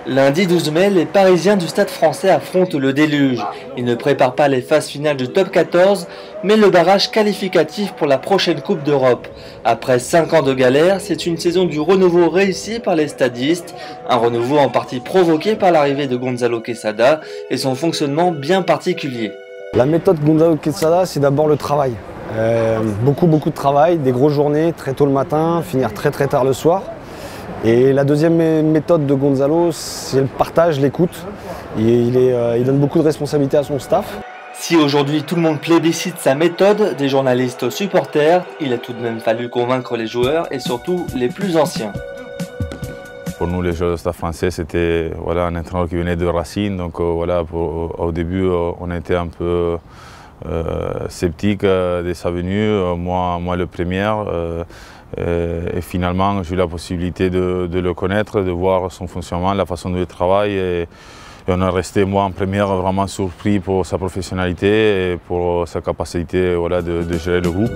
Lundi 12 mai, les Parisiens du Stade Français affrontent le déluge. Ils ne préparent pas les phases finales du top 14, mais le barrage qualificatif pour la prochaine Coupe d'Europe. Après 5 ans de galère, c'est une saison du renouveau réussi par les stadistes, un renouveau en partie provoqué par l'arrivée de Gonzalo Quesada et son fonctionnement bien particulier. La méthode Gonzalo Quesada, c'est d'abord le travail. Beaucoup de travail, des grosses journées, très tôt le matin, finir très tard le soir. Et la deuxième méthode de Gonzalo, c'est le partage, l'écoute. Il donne beaucoup de responsabilités à son staff. Si aujourd'hui tout le monde plébiscite sa méthode, des journalistes aux supporters, il a tout de même fallu convaincre les joueurs et surtout les plus anciens. Pour nous, les joueurs du Stade Français, c'était un entraîneur qui venait de Racing. Donc au début, on était un peu sceptique de sa venue, moi le premier. Et finalement, j'ai eu la possibilité de le connaître, de voir son fonctionnement, la façon dont il travaille. Et on est resté, moi, en première, vraiment surpris pour sa professionnalité et pour sa capacité de gérer le groupe.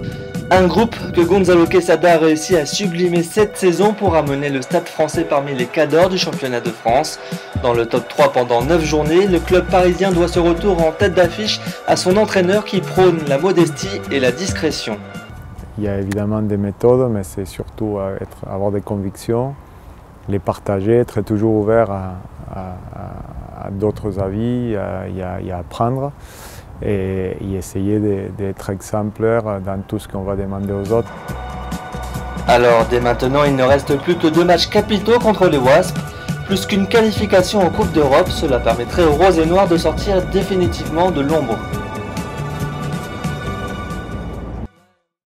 Un groupe que Gonzalo Quesada a réussi à sublimer cette saison pour amener le Stade Français parmi les cadors du championnat de France. Dans le top 3 pendant 9 journées, le club parisien doit ce retour en tête d'affiche à son entraîneur qui prône la modestie et la discrétion. Il y a évidemment des méthodes, mais c'est surtout avoir des convictions, les partager, être toujours ouvert à d'autres avis, à apprendre et essayer d'être exemplaire dans tout ce qu'on va demander aux autres. Alors dès maintenant, il ne reste plus que 2 matchs capitaux contre les Wasps. Plus qu'une qualification en Coupe d'Europe, cela permettrait aux Roses et Noirs de sortir définitivement de l'ombre.